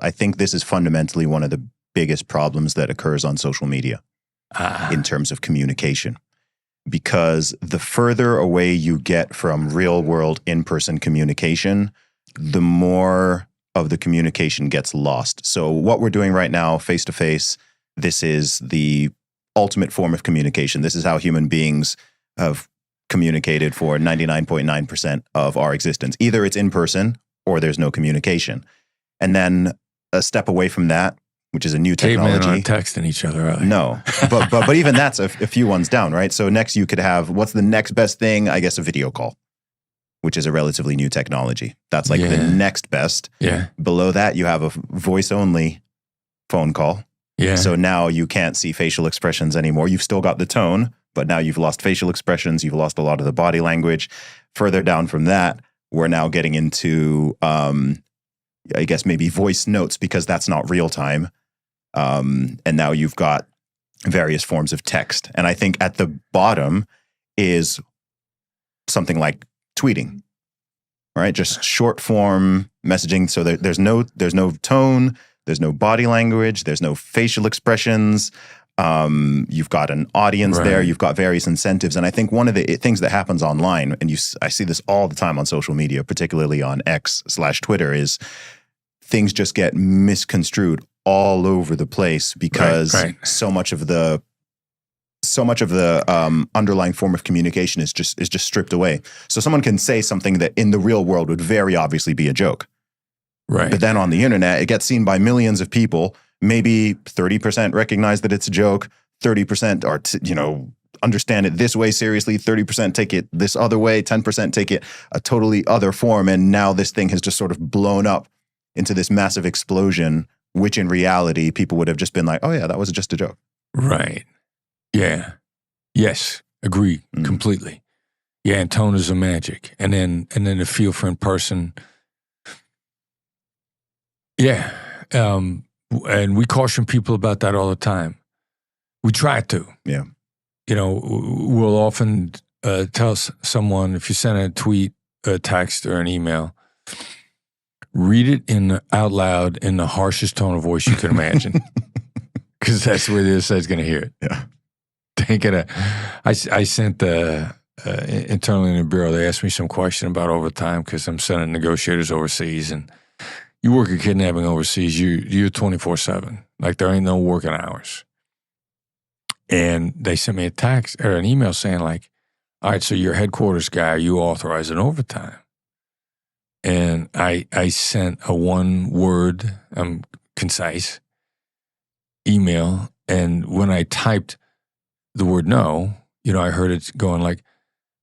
I think this is fundamentally one of the biggest problems that occurs on social media in terms of communication. Because the further away you get from real world in-person communication, the more of the communication gets lost. So what we're doing right now, face-to-face, this is the ultimate form of communication. This is how human beings have communicated for 99.9% of our existence. Either it's in person or there's no communication. And then a step away from that, which is a new technology. Cavemen aren't texting each other, are they? No, but even that's a few ones down, right? So next you could have, what's the next best thing? I guess a video call, which is a relatively new technology. That's like the next best. Yeah. Below that, you have a voice-only phone call. Yeah. So now you can't see facial expressions anymore. You've still got the tone, but now you've lost facial expressions. You've lost a lot of the body language. Further down from that, we're now getting into, I guess, maybe voice notes, because that's not real time. And now you've got various forms of text. And I think at the bottom is something like tweeting, right? Just short form messaging. So there's no tone, there's no body language, there's no facial expressions. You've got an audience there. You've got various incentives. And I think one of the things that happens online, and I see this all the time on social media, particularly on X/Twitter, is things just get misconstrued all over the place because so much of the underlying form of communication is just stripped away. So someone can say something that in the real world would very obviously be a joke. Right. But then on the internet, it gets seen by millions of people. Maybe 30% recognize that it's a joke, 30% are, understand it this way seriously, 30% take it this other way, 10% take it a totally other form. And now this thing has just sort of blown up into this massive explosion, which in reality, people would have just been like, oh yeah, that was just a joke. Right. Yeah. Yes. Agree completely. Yeah. And tone is a magic. And then the feel for in person. Yeah. And we caution people about that all the time. We try to. Yeah. We'll often tell someone, if you send a tweet, a text, or an email, read it out loud in the harshest tone of voice you can imagine. Because that's where the other side's going to hear it. Yeah. I sent internally in the bureau, they asked me some question about overtime because I'm sending negotiators overseas, and you work a kidnapping overseas, you're 24/7. Like there ain't no working hours. And they sent me a text or an email saying like, all right, so your headquarters guy, are you authorizing overtime? And I sent a one-word, concise email, and when I typed the word no, I heard it going like,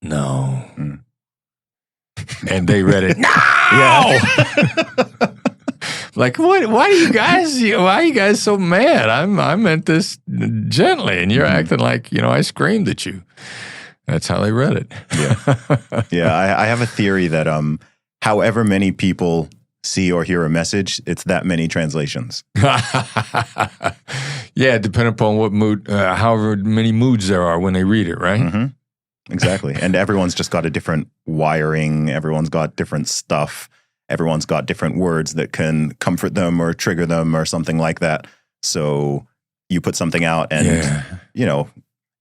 no. And they read it, no! Yeah. Like, what? Why are you guys so mad? I meant this gently, and you're acting like, I screamed at you. That's how they read it. Yeah. Yeah, I have a theory that however many people see or hear a message, it's that many translations. Yeah, depending upon what mood, however many moods there are when they read it, right? Mm-hmm. Exactly. And everyone's just got a different wiring. Everyone's got different stuff. Everyone's got different words that can comfort them or trigger them or something like that. So you put something out and,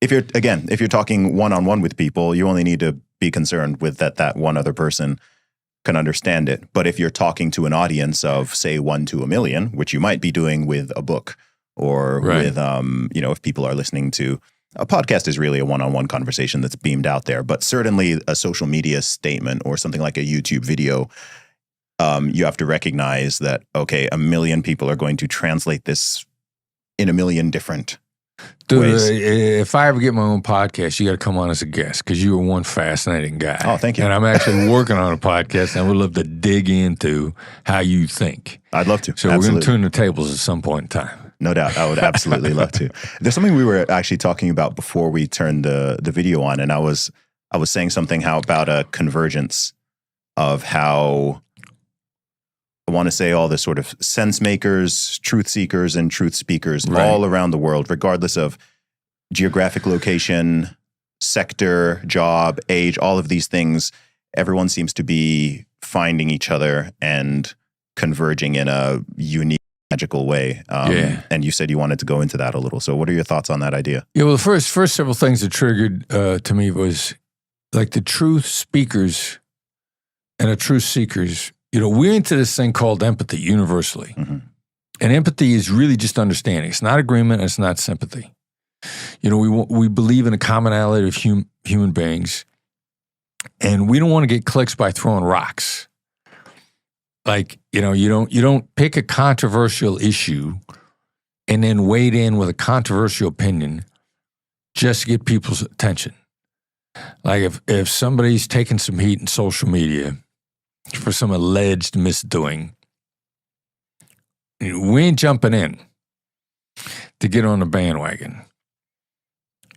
if you're talking one-on-one with people, you only need to be concerned with that one other person can understand it. But if you're talking to an audience of, say, 1 to a million, which you might be doing with a book or with, if people are listening to a podcast, is really a one-on-one conversation that's beamed out there. But certainly a social media statement or something like a YouTube video, you have to recognize that, okay, 1 million people are going to translate this in 1 million different ways. If I ever get my own podcast, you got to come on as a guest because you are one fascinating guy. Oh, thank you. And I'm actually working on a podcast, and I would love to dig into how you think. I'd love to. So we're going to turn the tables at some point in time. No doubt. I would absolutely love to. There's something we were actually talking about before we turned the video on, and I was saying something about a convergence of how I want to say all the sort of sense makers, truth seekers, and truth speakers all around the world, regardless of geographic location, sector, job, age, all of these things, everyone seems to be finding each other and converging in a unique, magical way. And you said you wanted to go into that a little. So what are your thoughts on that idea? Yeah, well, the first several things that triggered to me was like the truth speakers and the truth seekers. We're into this thing called empathy universally. Mm-hmm. And empathy is really just understanding. It's not agreement, and it's not sympathy. We believe in a commonality of human beings, and we don't want to get clicks by throwing rocks. Like, you don't pick a controversial issue and then wade in with a controversial opinion just to get people's attention. Like if somebody's taking some heat in social media for some alleged misdoing, we ain't jumping in to get on the bandwagon.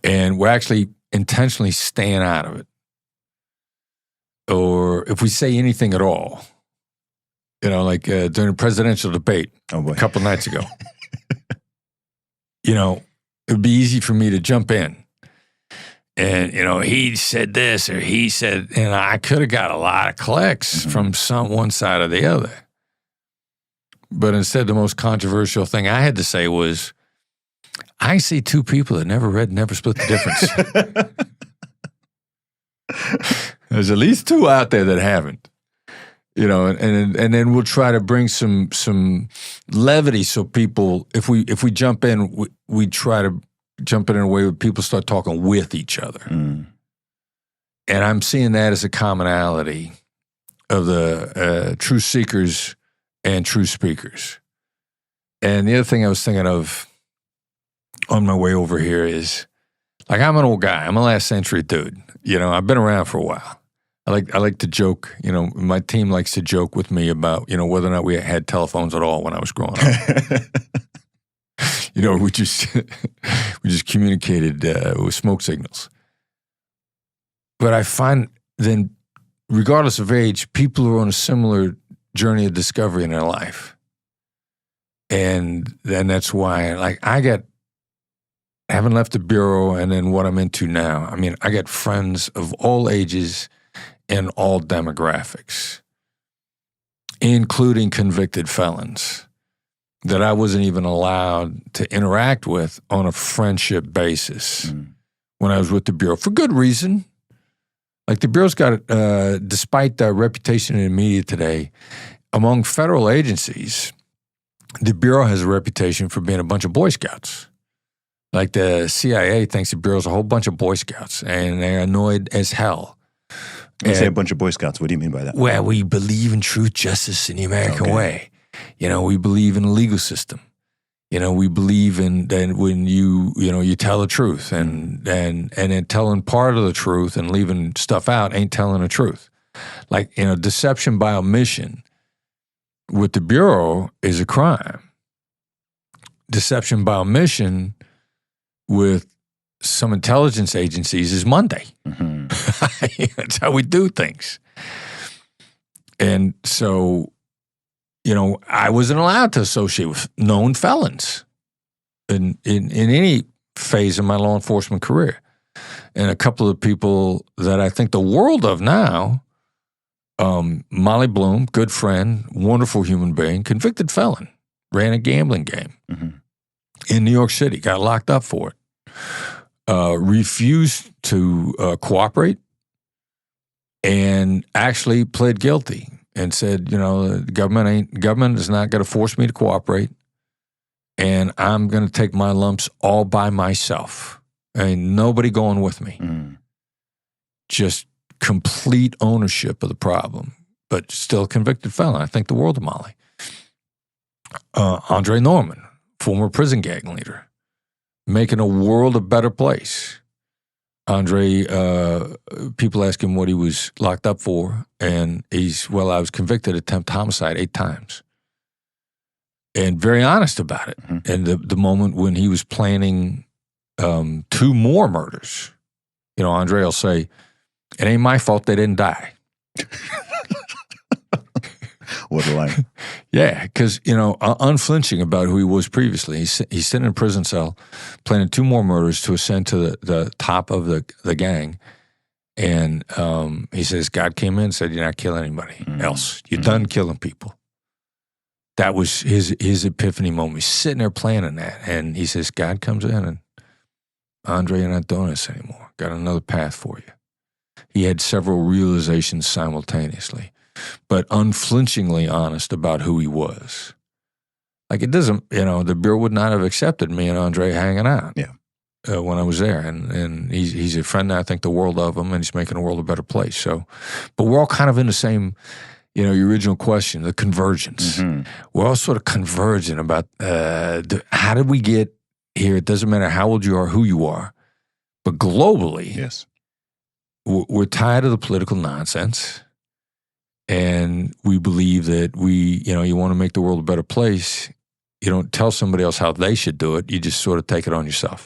And we're actually intentionally staying out of it. Or if we say anything at all, like during a presidential debate a couple nights ago, it'd be easy for me to jump in. And, he said this or he said, and I could have got a lot of clicks from one side or the other. But instead, the most controversial thing I had to say was, I see two people that never read, never split the difference. There's at least two out there that haven't. And then we'll try to bring some levity so people, if we jump in, we try to jump in a way where people start talking with each other. Mm. And I'm seeing that as a commonality of the truth seekers and truth speakers. And the other thing I was thinking of on my way over here is, like, I'm an old guy. I'm a last century dude. I've been around for a while. I like to joke. My team likes to joke with me about, whether or not we had telephones at all when I was growing up. We just communicated with smoke signals. But I find then, regardless of age, people are on a similar journey of discovery in their life. And then that's why, like, I haven't left the Bureau, and then what I'm into now. I mean, I got friends of all ages and all demographics, including convicted felons that I wasn't even allowed to interact with on a friendship basis when I was with the Bureau, for good reason. Like, the Bureau's got, despite the reputation in the media today, among federal agencies, the Bureau has a reputation for being a bunch of Boy Scouts. Like, the CIA thinks the Bureau's a whole bunch of Boy Scouts, and they're annoyed as hell. When you say a bunch of Boy Scouts, what do you mean by that? Well, we believe in truth, justice, and the American way. We believe in the legal system. We believe in that when you tell the truth, and then telling part of the truth and leaving stuff out ain't telling the truth. Like, deception by omission with the Bureau is a crime. Deception by omission with some intelligence agencies is Monday. Mm-hmm. That's how we do things. And so, I wasn't allowed to associate with known felons in any phase of my law enforcement career. And a couple of people that I think the world of now, Molly Bloom, good friend, wonderful human being, convicted felon, ran a gambling game in New York City, got locked up for it. Refused to cooperate and actually pled guilty and said, the government is not going to force me to cooperate, and I'm going to take my lumps all by myself. Ain't nobody going with me. Just complete ownership of the problem, but still a convicted felon. I think the world of Molly. Andre Norman, former prison gang leader, making a world a better place. Andre, people ask him what he was locked up for, and I was convicted of attempted homicide 8 times. And very honest about it. Mm-hmm. And the moment when he was planning 2 more murders, Andre will say, it ain't my fault they didn't die. What a line. Yeah, because, unflinching about who he was previously. He's sitting in a prison cell planning 2 more murders to ascend to the top of the gang. And he says, God came in and said, you're not killing anybody else. You're done killing people. that was his epiphany moment. He's sitting there planning that, and he says, God comes in and, Andre, you're not doing this anymore. Got another path for you. He had several realizations simultaneously, but unflinchingly honest about who he was. Like, it doesn't, the Bureau would not have accepted me and Andre hanging out when I was there. And he's a friend, I think the world of him, and he's making the world a better place. So, but we're all kind of in the same, your original question, the convergence. Mm-hmm. We're all sort of converging about how did we get here? It doesn't matter how old you are, who you are, but globally, yes, we're tired of the political nonsense, and we believe that you want to make the world a better place. You don't tell somebody else how they should do it. You just sort of take it on yourself.